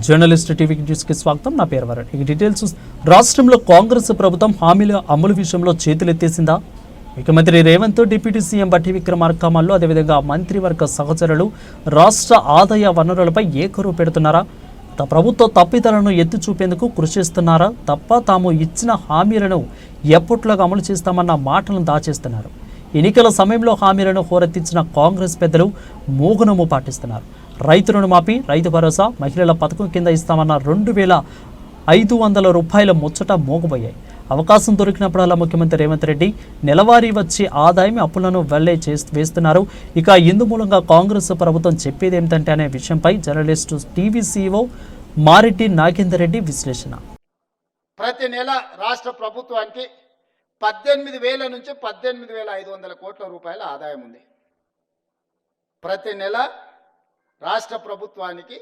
Journalist TV న్యూస్కి స్వాగతం. నా పేరు వరుణ్. ఈ డీటెయిల్స్. రాష్ట్రంలో కాంగ్రెస్ ప్రభుత్వం హామీల అమలు విషయంలో చేతులెత్తేసిందా? ముఖ్యమంత్రి రేవంత్, డిప్యూటీ సీఎం బట్టి విక్రమార్కమల్లు, అదేవిధంగా మంత్రివర్గ సహచరులు రాష్ట్ర ఆదాయ వనరులపై ఏకరువు పెడుతున్నారా? ప్రభుత్వ తప్పిదాలను ఎత్తి చూపేందుకు కృషి చేస్తున్నారా? తప్ప తాము ఇచ్చిన హామీలను ఎప్పట్లాగా అమలు చేస్తామన్న మాటలను దాచేస్తున్నారు. ఎన్నికల సమయంలో హామీలను హోరెత్తించిన కాంగ్రెస్ పెద్దలు మోగునము పాటిస్తున్నారు. రైతు రుణమాఫీ, రైతు భరోసా, మహిళల పథకం కింద ఇస్తామన్న 2500 రూపాయల ముచ్చట మోగబోయాయి. అవకాశం దొరికినప్పుడల్లా ముఖ్యమంత్రి రేవంత్ రెడ్డి నెలవారీ వచ్చే ఆదాయం అప్పులను వెళ్లే వేస్తున్నారు. ఇక ఇందు మూలంగా కాంగ్రెస్ ప్రభుత్వం చెప్పేది ఏమిటంటే అనే విషయంపై journalist TV CEO Mareddy Nagender Reddy విశ్లేషణ. ప్రతి నెల రాష్ట్ర ప్రభుత్వానికి 18,000 నుంచి 18,500 కోట్ల రూపాయల ఆదాయం ఉంది. ప్రతి నెల రాష్ట్ర ప్రభుత్వానికి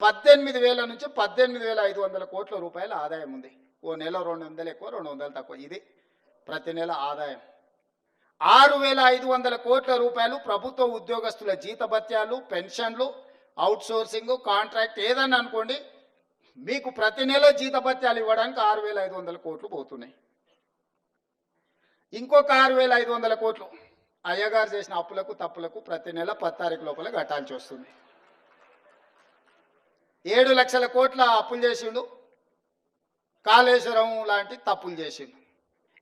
18,000 నుంచి 18,500 కోట్ల రూపాయల ఆదాయం ఉంది. ఓ నెల 200 ఎక్కువ, 200 తక్కువ. ఇది ప్రతి నెల ఆదాయం. 6,500 కోట్ల రూపాయలు ప్రభుత్వ ఉద్యోగస్తుల జీతభత్యాలు, పెన్షన్లు, అవుట్సోర్సింగ్, కాంట్రాక్ట్ ఏదన్నా అనుకోండి, మీకు ప్రతి నెల జీతభత్యాలు ఇవ్వడానికి 6,500 కోట్లు పోతున్నాయి. ఇంకొక 6,500 కోట్లు అయ్యగారు చేసిన అప్పులకు తప్పులకు ప్రతి నెల 10 తారీఖు లోపల కట్టాల్సి వస్తుంది. 7 లక్షల కోట్ల అప్పులు చేసిండు, కాళేశ్వరం లాంటి తప్పులు చేసిండు.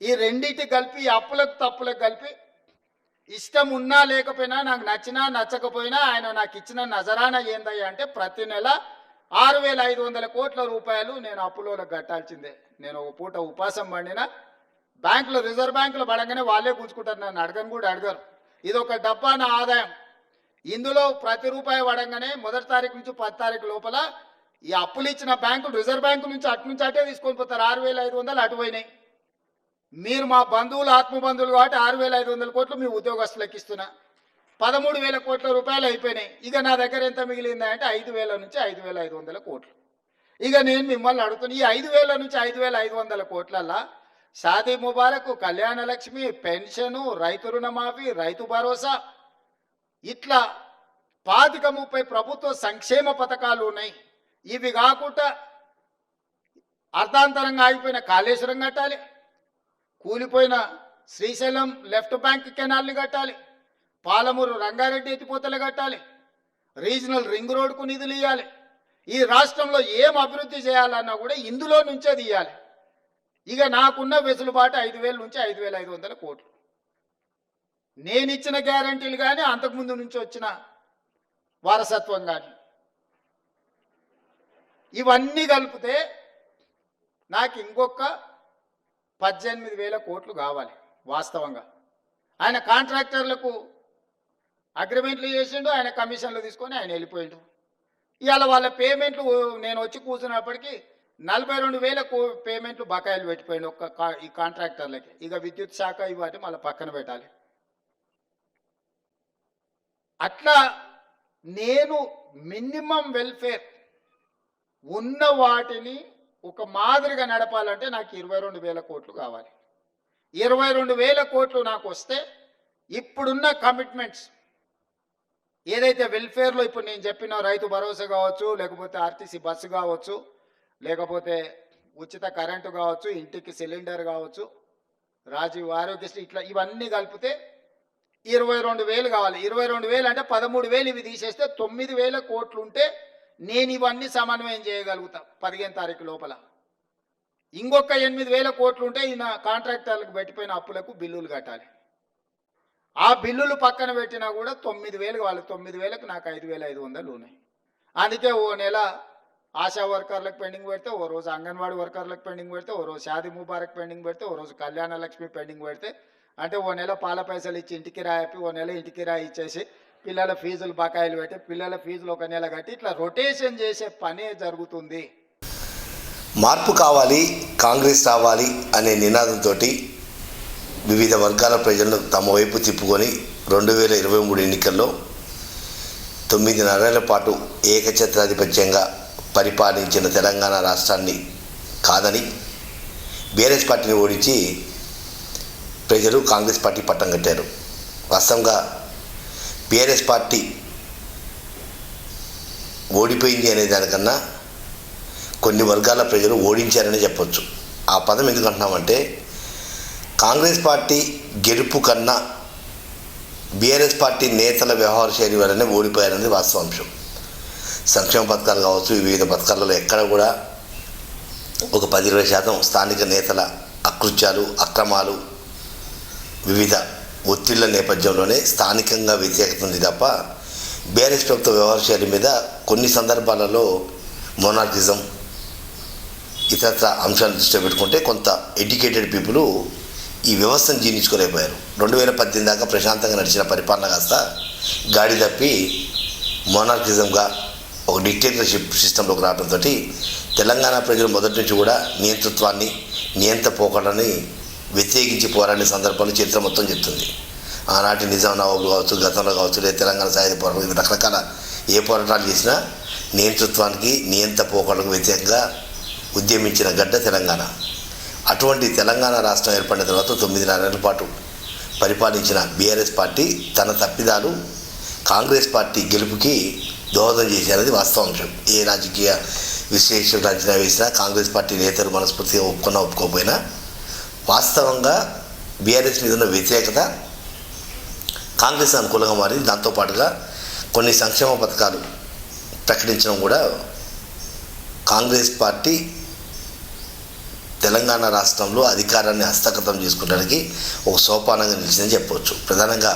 ఈ రెండింటి కలిపి, ఈ అప్పులకు తప్పులకు కలిపి, ఇష్టం ఉన్నా లేకపోయినా, నాకు నచ్చినా నచ్చకపోయినా ఆయన నాకు ఇచ్చిన నజరానా ఏందయ్యా అంటే ప్రతి నెల 6,500 కోట్ల రూపాయలు నేను అప్పులోకి కట్టాల్సిందే. నేను ఒక పూట ఉపాసం పండినా బ్యాంకులో, రిజర్వ్ బ్యాంకులో పడగానే వాళ్ళే గుంజుకుంటారు, నన్ను అడగను కూడా అడగరు. ఇది ఒక డబ్బాన ఆదాయం. ఇందులో ప్రతి రూపాయి పడంగానే 1 తారీఖు నుంచి 10 తారీఖు లోపల ఈ అప్పులు ఇచ్చిన బ్యాంకులు, రిజర్వ్ బ్యాంకు నుంచి అటే తీసుకొని పోతారు. 6,500 అటు పోయినాయి. మీరు మా బంధువులు, ఆత్మబంధువులు కాబట్టి 6,500 కోట్లు మీ ఉద్యోగస్తులకు ఇస్తున్నా. 13,000 కోట్ల రూపాయలు అయిపోయినాయి. ఇక నా దగ్గర ఎంత మిగిలిందా అంటే 5,000 నుంచి 5,500 కోట్లు. ఇక నేను మిమ్మల్ని అడుగుతున్నా, ఈ 5,000 నుంచి 5,500 కోట్లల్లా షాదీ ముబారక్, కళ్యాణ లక్ష్మి, పెన్షను, రైతు రుణమాఫీ, రైతు భరోసా, ఇట్లా 25-30 ప్రభుత్వ సంక్షేమ పథకాలు ఉన్నాయి. ఇవి కాకుండా అర్ధాంతరంగా ఆగిపోయిన కాళేశ్వరం కట్టాలి, కూలిపోయిన శ్రీశైలం లెఫ్ట్ బ్యాంక్ కెనాల్ని కట్టాలి, పాలమూరు రంగారెడ్డి ఎత్తిపోతలు కట్టాలి, రీజనల్ రింగ్ రోడ్కు నిధులు ఇవ్వాలి. ఈ రాష్ట్రంలో ఏం అభివృద్ధి చేయాలన్నా కూడా ఇందులో నుంచే తీయాలి. ఇక నాకున్న వెసులుబాటు 5,000 నుంచి 5,500 కోట్లు. నేను ఇచ్చిన గ్యారంటీలు కానీ, అంతకుముందు నుంచి వచ్చిన వారసత్వం కానీ, ఇవన్నీ కలిపితే నాకు ఇంకొక 18,000 కోట్లు కావాలి. వాస్తవంగా ఆయన కాంట్రాక్టర్లకు అగ్రిమెంట్లు చేసిండు, ఆయన కమిషన్లు తీసుకొని ఆయన వెళ్ళిపోయిండు. ఇవాళ వాళ్ళ పేమెంట్లు నేను వచ్చి కూర్చున్నప్పటికీ 42,000 పేమెంట్లు బకాయిలు పెట్టిపోయింది ఈ కాంట్రాక్టర్లకి. ఇక విద్యుత్ శాఖ ఇవాటి మళ్ళీ పక్కన పెట్టాలి. అట్లా నేను మినిమం వెల్ఫేర్ ఉన్న వాటిని ఒక మాదిరిగా నడపాలంటే నాకు 22,000 కోట్లు కావాలి. 22,000 కోట్లు నాకు వస్తే ఇప్పుడున్న కమిట్మెంట్స్ ఏదైతే వెల్ఫేర్లో ఇప్పుడు నేను చెప్పిన రైతు భరోసా కావచ్చు, లేకపోతే ఆర్టీసీ బస్సు కావచ్చు, లేకపోతే ఉచిత కరెంటు కావచ్చు, ఇంటికి సిలిండర్ కావచ్చు, రాజీవ్ ఆరోగ్యశ్రీ, ఇట్లా ఇవన్నీ కలిపితే 22,000 కావాలి. 22,000 అంటే 13,000 ఇవి తీసేస్తే 9,000 కోట్లు ఉంటే నేను ఇవన్నీ సమన్వయం చేయగలుగుతా 15 తారీఖు లోపల. ఇంకొక 8,000 కోట్లు ఉంటే ఈయన కాంట్రాక్టర్లకు పెట్టిపోయిన అప్పులకు బిల్లులు కట్టాలి. ఆ బిల్లులు పక్కన పెట్టినా కూడా 9,000 కావాలి. 9,000కు నాకు 5,500 ఉన్నాయి. అందుకే ఓ నెల ఆశా వర్కర్లకు పెండింగ్ పెడితే, ఓ రోజు అంగన్వాడీ వర్కర్లకు పెండింగ్ పెడితే, ఓ రోజు షాదీ ముబారక్ పెండింగ్ పెడితే, ఓ రోజు కళ్యాణ లక్ష్మి పెండింగ్ పెడితే, అంటే ఓ నెల పాల పైసలు ఇచ్చి ఇంటికి రాయిపి, ఓ నెల ఇంటికి రాయి ఇచ్చేసి పిల్లల ఫీజులు బకాయిలు పెట్టి పిల్లల ఫీజులు ఒక నెల కట్టి ఇట్లా రొటేషన్ చేసే పనే జరుగుతుంది. మార్పు కావాలి, కాంగ్రెస్ రావాలి అనే నినాదంతో వివిధ వర్గాల ప్రజలను తమ వైపు తిప్పుకొని 2023 ఎన్నికల్లో 9 ఏళ్ల పాటు ఏకఛత్రాధిపత్యంగా పరిపాలించిన తెలంగాణ రాష్ట్రాన్ని కాదని బీఆర్ఎస్ పార్టీని ఓడించి ప్రజలు కాంగ్రెస్ పార్టీ పట్టం కట్టారు. వాస్తవంగా బీఆర్ఎస్ పార్టీ ఓడిపోయింది అనే దానికన్నా కొన్ని వర్గాల ప్రజలు ఓడించారని చెప్పొచ్చు. ఆ పదం ఎందుకు అంటున్నామంటే, కాంగ్రెస్ పార్టీ గెలుపు కన్నా బీఆర్ఎస్ పార్టీ నేతల వ్యవహార శైలి వల్లనే ఓడిపోయారనేది వాస్తవాంశం. సంక్షేమ పథకాలు కావచ్చు, వివిధ పథకాలలో ఎక్కడ కూడా ఒక 10-20% స్థానిక నేతల అకృత్యాలు, అక్రమాలు, వివిధ ఒత్తిళ్ల నేపథ్యంలోనే స్థానికంగా వ్యతిరేకత ఉంది తప్ప బీఆర్ఎస్ ప్రభుత్వ వ్యవహార శైలి మీద కొన్ని సందర్భాలలో మోనార్కిజం ఇతర అంశాలను దృష్టిలో పెట్టుకుంటే కొంత ఎడ్యుకేటెడ్ పీపుల్ ఈ వ్యవస్థను జీర్ణించుకోలేకపోయారు. 2018 దాకా ప్రశాంతంగా నడిచిన పరిపాలన కాస్త గాడి తప్పి మోనార్కిజంగా ఒక డిక్టేటర్షిప్ సిస్టంలోకి రావడంతో తెలంగాణ ప్రజలు మొదటి నుంచి కూడా నియంతృత్వాన్ని, నియంత పోకడని వ్యతిరేకించి పోరాడిన సందర్భాలు చరిత్ర మొత్తం చెప్తుంది. ఆనాటి నిజాం నవాబులు కావచ్చు, గతంలో కావచ్చు, లేదా తెలంగాణ సాయుధ పోరాటం, రకరకాల ఏ పోరాటాలు చేసినా నియంతృత్వానికి, నియంత పోకడకు వ్యతిరేకంగా ఉద్యమించిన గడ్డ తెలంగాణ. అటువంటి తెలంగాణ రాష్ట్రం ఏర్పడిన తర్వాత 9 ఏళ్ల పాటు పరిపాలించిన బీఆర్ఎస్ పార్టీ తన తప్పిదాలు కాంగ్రెస్ పార్టీ గెలుపుకి దోహదం చేశారనేది వాస్తవాంశం. ఏ రాజకీయ విశ్లేషకులు అంచనా వేసినా, కాంగ్రెస్ పార్టీ నేతలు మనస్ఫూర్తిగా ఒప్పుకోకపోయినా వాస్తవంగా బీఆర్ఎస్ మీద ఉన్న వ్యతిరేకత కాంగ్రెస్ అనుకూలంగా మారింది. దాంతోపాటుగా కొన్ని సంక్షేమ పథకాలు ప్రకటించడం కూడా కాంగ్రెస్ పార్టీ తెలంగాణ రాష్ట్రంలో అధికారాన్ని హస్తగతం చేసుకోవడానికి ఒక సోపానంగా నిలిచిందని చెప్పవచ్చు. ప్రధానంగా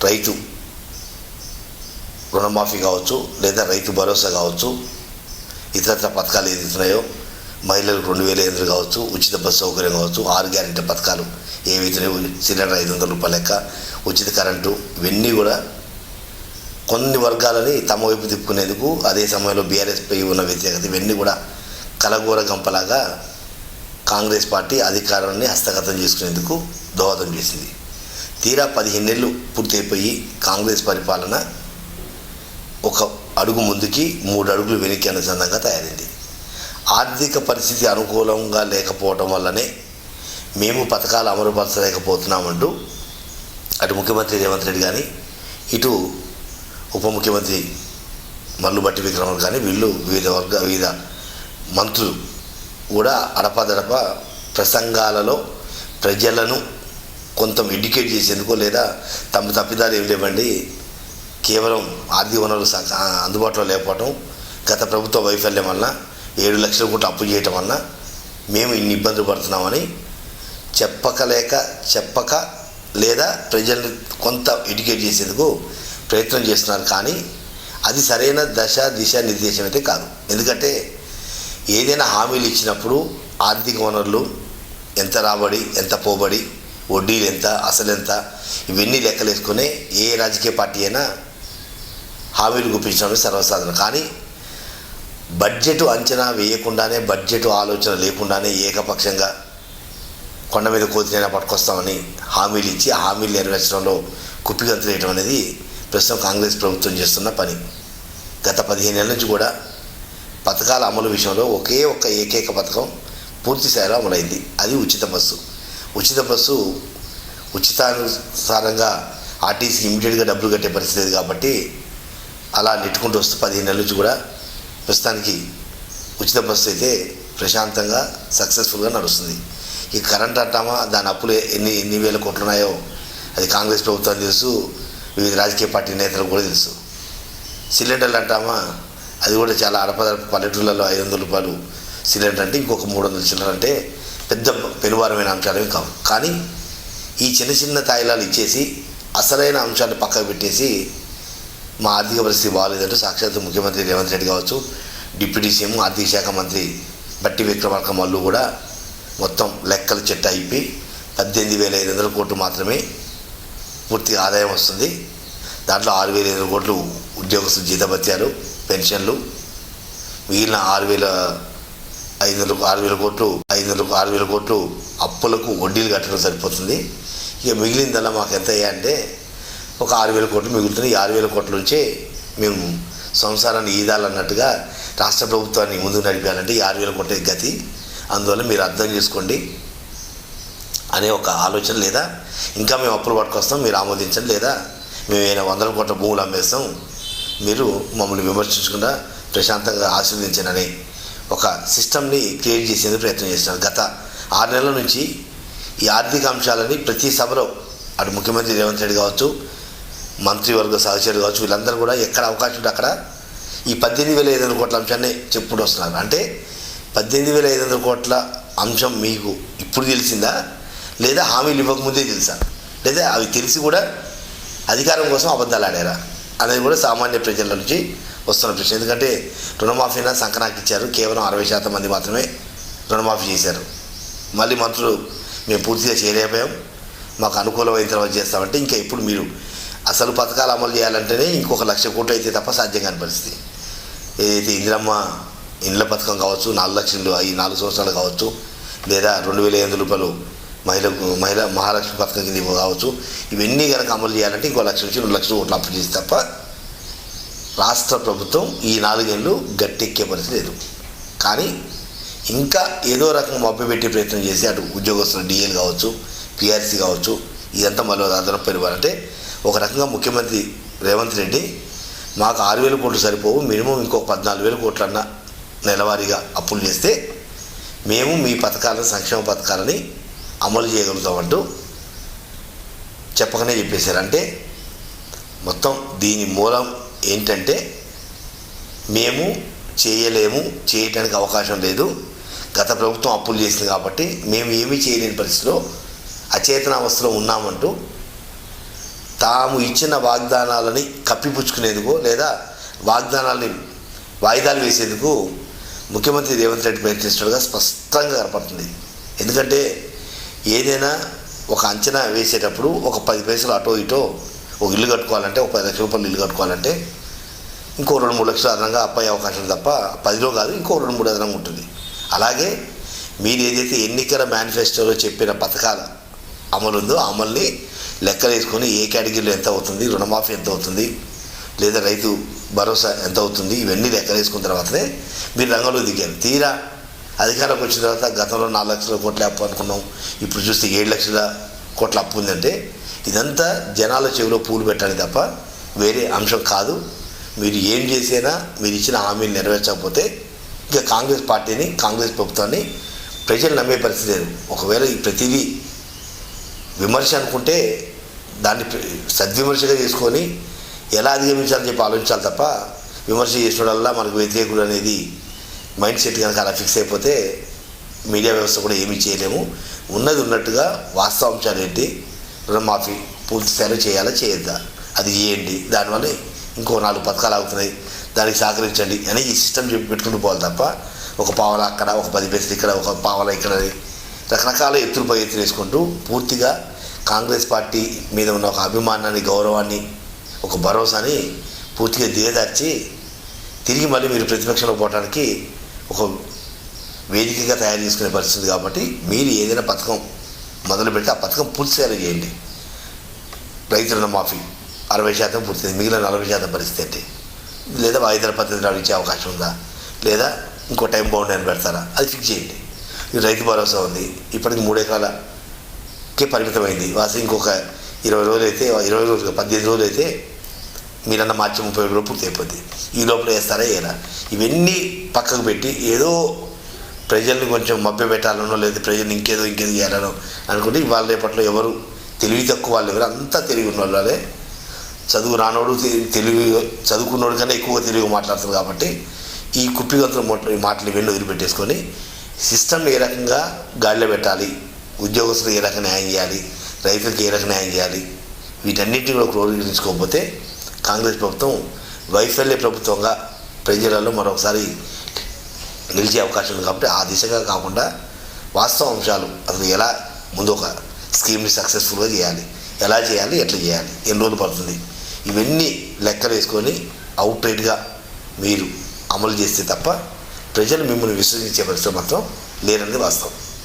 రైతు రుణమాఫీ కావచ్చు, లేదా రైతు భరోసా కావచ్చు, ఇతరత్ర పథకాలు ఏదైతున్నాయో, మహిళలకు 2,000 కావచ్చు, ఉచిత బస్సు సౌకర్యం కావచ్చు, 6 గ్యారెంటీ పథకాలు ఏవైతున్నాయో, సిలిండర్ 500 రూపాయల లెక్క, ఉచిత కరెంటు, ఇవన్నీ కూడా కొన్ని వర్గాలని తమ వైపు తిప్పుకునేందుకు, అదే సమయంలో బీఆర్ఎస్పై ఉన్న వ్యతిరేకత, ఇవన్నీ కూడా కలగూర గంపలాగా కాంగ్రెస్ పార్టీ అధికారాన్ని హస్తగతం చేసుకునేందుకు దోహదం చేసింది. తీరా 15 ఏళ్ళు పూర్తయిపోయి కాంగ్రెస్ పరిపాలన ఒక అడుగు ముందుకి 3 అడుగులు వెనక్కి అనే సందంగా తయారైంది. ఆర్థిక పరిస్థితి అనుకూలంగా లేకపోవడం వల్లనే మేము పథకాలు అమలుపరచలేకపోతున్నామంటూ అటు ముఖ్యమంత్రి రేవంత్ రెడ్డి కానీ, ఇటు ఉప ముఖ్యమంత్రి మల్లుబట్టి విక్రమార్క కానీ, వీళ్ళు వివిధ మంత్రులు కూడా అడపాదడప ప్రసంగాలలో ప్రజలను కొంత ఎడ్యుకేట్ చేసేందుకు, లేదా తమ తప్పిదాలు ఏమి లేవండి, కేవలం ఆర్థిక వనరులు అందుబాటులో లేకపోవటం, గత ప్రభుత్వ వైఫల్యం వలన 7 లక్షల కోట్లు అప్పు చేయటం వలన మేము ఇన్ని ఇబ్బందులు పడుతున్నామని చెప్పక లేదా ప్రజల్ని కొంత ఎడ్యుకేట్ చేసేందుకు ప్రయత్నం చేస్తున్నారు. కానీ అది సరైన దిశ నిర్దేశం అయితే కాదు. ఎందుకంటే ఏదైనా హామీలు ఇచ్చినప్పుడు ఆర్థిక వనరులు ఎంత రాబడి, ఎంత పోబడి, వడ్డీలు ఎంత, అసలు ఎంత, ఇవన్నీ లెక్కలేసుకునే ఏ రాజకీయ పార్టీ అయినా హామీలు గుప్పించడం సర్వసాధారణం. కానీ బడ్జెట్ అంచనా వేయకుండానే, బడ్జెట్ ఆలోచన లేకుండానే ఏకపక్షంగా కొండ మీద కోతినైనా పట్టుకొస్తామని హామీలు ఇచ్చి ఆ హామీలు నెరవేర్చడంలో కుప్పిగంతులు వేయడం అనేది ప్రస్తుతం కాంగ్రెస్ ప్రభుత్వం చేస్తున్న పని. గత 15 ఏళ్ళ నుంచి కూడా పథకాల అమలు విషయంలో ఒకే ఒక్క ఏకైక పథకం పూర్తి స్థాయిలో అమలైంది. అది ఉచిత బస్సు. ఉచిత బస్సు ఉచితానుసారంగా ఆర్టీసీకి ఇమీడియట్గా డబ్బులు కట్టే పరిస్థితి లేదు కాబట్టి అలా నెట్టుకుంటూ వస్తూ 15 నెలల నుంచి కూడా ప్రస్తుతానికి ఉచిత బస్సు అయితే ప్రశాంతంగా సక్సెస్ఫుల్గా నడుస్తుంది. ఈ కరెంట్ అంటామా, దాని అప్పులు ఎన్ని వేల కోట్లు ఉన్నాయో అది కాంగ్రెస్ ప్రభుత్వం తెలుసు, వివిధ రాజకీయ పార్టీ నేతలకు కూడా తెలుసు. సిలిండర్లు అంటామా, అది కూడా చాలా అడపదడప పల్లెటూళ్ళలో 500 రూపాయలు సిలిండర్ అంటే ఇంకొక 300 సిలిండర్ అంటే పెద్ద పెనుభారమైన అంశాలేమి కావు. కానీ ఈ చిన్న తాయిలాలు ఇచ్చేసి అసలైన అంశాన్ని పక్కకు పెట్టేసి మా ఆర్థిక పరిస్థితి బాగాలేదంటూ సాక్షాత్తు ముఖ్యమంత్రి రేవంత్ రెడ్డి కావచ్చు, డిప్యూటీ సీఎం ఆర్థిక శాఖ మంత్రి బట్టి విక్రమార్క మల్లు కూడా మొత్తం లెక్కలు చెట్ట అయిపోయి 18,500 కోట్లు మాత్రమే పూర్తిగా ఆదాయం వస్తుంది. దాంట్లో 6,500 కోట్లు ఉద్యోగస్తుల జీతభత్యాలు, పెన్షన్లు, మిగిలిన 6,000 కోట్లు అప్పులకు వడ్డీలు కట్టడం సరిపోతుంది. ఇక మిగిలిందల్లా మాకు ఎంత అయ్యాయంటే ఒక 6,000 కోట్లు మిగులుతుంది. ఈ 6,000 కోట్ల నుంచే మేము సంసారాన్ని ఈదాలన్నట్టుగా రాష్ట్ర ప్రభుత్వాన్ని ముందుకు నడిపాలంటే ఈ 6,000 కోట్ల గతి. అందువల్ల మీరు అర్థం చేసుకోండి అనే ఒక ఆలోచన, లేదా ఇంకా మేము అప్పులు పట్టుకొస్తాం మీరు ఆమోదించండి, లేదా మేము 100 కోట్ల భూములు అమ్మేస్తాం మీరు మమ్మల్ని విమర్శించకుండా ప్రశాంతంగా ఆశీర్వదించండి అనే ఒక సిస్టమ్ని క్రియేట్ చేసేందుకు ప్రయత్నం చేస్తున్నారు. గత 6 నెలల నుంచి ఈ ఆర్థిక అంశాలని ప్రతి సభలో అటు ముఖ్యమంత్రి రేవంత్ రెడ్డి కావచ్చు, మంత్రివర్గ సహచరులు కావచ్చు, వీళ్ళందరూ కూడా ఎక్కడ అవకాశం ఉంటే అక్కడ ఈ 18,500 కోట్ల అంశాన్ని చెప్పుకుంటూ వస్తున్నారు. అంటే 18,500 కోట్ల అంశం మీకు ఇప్పుడు తెలిసిందా, లేదా హామీలు ఇవ్వకముందే తెలుసా, లేదా అవి తెలిసి కూడా అధికారం కోసం అబద్ధాలు ఆడారా అనేది కూడా సామాన్య ప్రజల నుంచి వస్తున్న ప్రశ్న. ఎందుకంటే రుణమాఫీనా సంకనాకి ఇచ్చారు, కేవలం 60% మంది మాత్రమే రుణమాఫీ చేశారు. మళ్ళీ మంత్రులు మేము పూర్తిగా చేయలేకపోయాం, మాకు అనుకూలమైన తర్వాత చేస్తామంటే ఇంకా ఇప్పుడు మీరు అసలు పథకాలు అమలు చేయాలంటేనే ఇంకొక 1,00,000 కోట్లు అయితే తప్ప సాధ్యం కాని పరిస్థితి. ఏదైతే ఇందిరమ్మ ఇండ్ల పథకం కావచ్చు, 4 లక్షలు ఈ 4 సంవత్సరాలు కావచ్చు, లేదా 2,500 రూపాయలు మహిళా మహాలక్ష్మి పథకం కింద కావచ్చు, ఇవన్నీ కనుక అమలు చేయాలంటే ఇంకో 1,00,000 నుంచి 2 లక్షల కోట్లు అప్పు చేసి తప్ప రాష్ట్ర ప్రభుత్వం ఈ 4 ఏళ్ళు గట్టెక్కే పరిస్థితి లేదు. కానీ ఇంకా ఏదో రకంగా మభ్యపెట్టే ప్రయత్నం చేసి అటు ఉద్యోగస్తుల డిఎల్ కావచ్చు, పిఆర్సీ కావచ్చు, ఇదంతా మళ్ళీ అదనపు పెరగాలంటే ఒక రకంగా ముఖ్యమంత్రి రేవంత్ రెడ్డి మాకు 6,000 కోట్లు సరిపోవు, మినిమం ఇంకో 14,000 కోట్లన్నా నెలవారీగా అప్పులు చేస్తే మేము మీ పథకాలను, సంక్షేమ పథకాలని అమలు చేయగలుగుతామంటూ చెప్పకనే చెప్పేశారు. అంటే మొత్తం దీని మూలం ఏంటంటే మేము చేయలేము, చేయటానికి అవకాశం లేదు, గత ప్రభుత్వం అప్పులు చేసింది కాబట్టి మేము ఏమీ చేయలేని పరిస్థితిలో అచేతనావస్థలో ఉన్నామంటూ తాము ఇచ్చిన వాగ్దానాలని కప్పిపుచ్చుకునేందుకు, లేదా వాగ్దానాలని వాయిదాలు వేసేందుకు ముఖ్యమంత్రి రేవంత్ రెడ్డి ప్రయత్నిస్తున్నట్టుగా స్పష్టంగా కనపడుతుంది. ఎందుకంటే ఏదైనా ఒక అంచనా వేసేటప్పుడు ఒక 10 పైసలు అటో ఇటో ఒక ఇల్లు కట్టుకోవాలంటే, ఒక 10 లక్షల రూపాయలు ఇల్లు కట్టుకోవాలంటే ఇంకో 2-3 లక్షలు అదనంగా అప్పయ్యే అవకాశం తప్ప 10లో కాదు, ఇంకో 2-3 అదనంగా ఉంటుంది. అలాగే మీరు ఏదైతే ఎన్నికల మేనిఫెస్టోలో చెప్పిన పథకాల అమలు ఉందో అమల్ని లెక్కలు వేసుకొని ఏ కేటగిరీలో ఎంత అవుతుంది, రుణమాఫీ ఎంత అవుతుంది, లేదా రైతు భరోసా ఎంత అవుతుంది, ఇవన్నీ లెక్కలు వేసుకున్న తర్వాతనే మీరు రంగంలో దిగారు. తీరా అధికారంలోకి వచ్చిన తర్వాత గతంలో 4 లక్షల కోట్ల అప్పు అనుకున్నాం, ఇప్పుడు చూస్తే 7 లక్షల కోట్ల అప్పు ఉందంటే ఇదంతా జనాల చెవిలో పూలు పెట్టాలి తప్ప వేరే అంశం కాదు. మీరు ఏం చేసినా మీరు ఇచ్చిన హామీలు నెరవేర్చకపోతే ఇక కాంగ్రెస్ పార్టీని, కాంగ్రెస్ ప్రభుత్వాన్ని ప్రజలు నమ్మే పరిస్థితి లేదు. ఒకవేళ ఈ ప్రతిదీ విమర్శ అనుకుంటే దాన్ని సద్విమర్శగా చేసుకొని ఎలా అధిగమించాలని చెప్పి ఆలోచించాలి తప్ప విమర్శ చేసినోడల్లా మనకు వ్యతిరేకుడు అనేది మైండ్ సెట్ కనుక అలా ఫిక్స్ అయిపోతే మీడియా వ్యవస్థ కూడా ఏమీ చేయలేము. ఉన్నది ఉన్నట్టుగా వాస్తవాంశాలు ఏంటి, రుణమాఫీ పూర్తి స్థాయిలో చేయాలా చేయొద్దా, అది చేయండి, దానివల్ల ఇంకో 4 పథకాలు అవుతున్నాయి దానికి సహకరించండి అని ఈ సిస్టమ్ చెప్పి పెట్టుకుంటూ పోవాలి తప్ప ఒక పావలా అక్కడ, ఒక 10 పైసలు ఇక్కడ, ఒక పావలా ఇక్కడ రకరకాల ఎత్తులపై ఎత్తులు వేసుకుంటూ పూర్తిగా కాంగ్రెస్ పార్టీ మీద ఉన్న ఒక అభిమానాన్ని, గౌరవాన్ని, ఒక భరోసాని పూర్తిగా దిగదార్చి తిరిగి మళ్ళీ మీరు ప్రతిపక్షంలో పోవడానికి ఒక వేదికగా తయారు చేసుకునే పరిస్థితి. కాబట్టి మీరు ఏదైనా పథకం మొదలుపెట్టి ఆ పథకం పూర్తి స్థాయిలో చేయండి. రైతు రుణమాఫీ 60% పూర్తి, మిగిలిన 40% పరిస్థితి ఏంటి, లేదా వాయిదాల పద్ధతిలో ఇచ్చే అవకాశం ఉందా, లేదా ఇంకో టైం బౌండ్ అని పెడతారా, అది ఫిక్స్ చేయండి. ఈ రైతు భరోసా ఉంది, ఇప్పటికి 3 ఎకరాలకే పరిమితమైంది, వాసి ఇంకొక 20 రోజులు అయితే 20 రోజులు 18 రోజులు అయితే మీరన్న మార్చి 30 రోజులు పూర్తి అయిపోద్ది. ఈ లోపల వేస్తారా వేయరా? ఇవన్నీ పక్కకు పెట్టి ఏదో ప్రజల్ని కొంచెం మభ్య పెట్టాలనో లేదా ప్రజల్ని ఇంకేదో చేయాలనో అనుకుంటే ఇవాళ రేపట్లో ఎవరు తెలివి తక్కువ వాళ్ళు ఎవరు అంతా తెలివి ఉన్న వాళ్ళే. చదువు రానోడు తెలివి చదువుకున్నోడు కన్నా ఎక్కువగా తెలివిగా మాట్లాడుతారు. కాబట్టి ఈ కుప్పిగంతుల మాటలు ఇవన్నీ వదిలిపెట్టేసుకొని సిస్టమ్ని ఏ రకంగా గాడిలో పెట్టాలి, ఉద్యోగస్తులకు ఏ రకంగా న్యాయం చేయాలి, రైతులకు ఏ రకంగా న్యాయం చేయాలి, వీటన్నిటిని కూడా క్రోడీకరించుకోకపోతే కాంగ్రెస్ ప్రభుత్వం వైఫల్య ప్రభుత్వంగా ప్రజలలో మరొకసారి నిలిచే అవకాశం ఉంది. కాబట్టి ఆ దిశగా కాకుండా వాస్తవ అంశాలు అసలు ఎలా ముందు ఒక స్కీమ్ని సక్సెస్ఫుల్గా చేయాలి, ఎలా చేయాలి, ఎట్లా చేయాలి, ఎన్ని రోజులు పడుతుంది, ఇవన్నీ లెక్కలు వేసుకొని అవుట్రైట్గా మీరు అమలు చేస్తే తప్ప ప్రజలు మిమ్మల్ని విశ్వసించే పరిస్థితి మాత్రం లేరనేది వాస్తవం.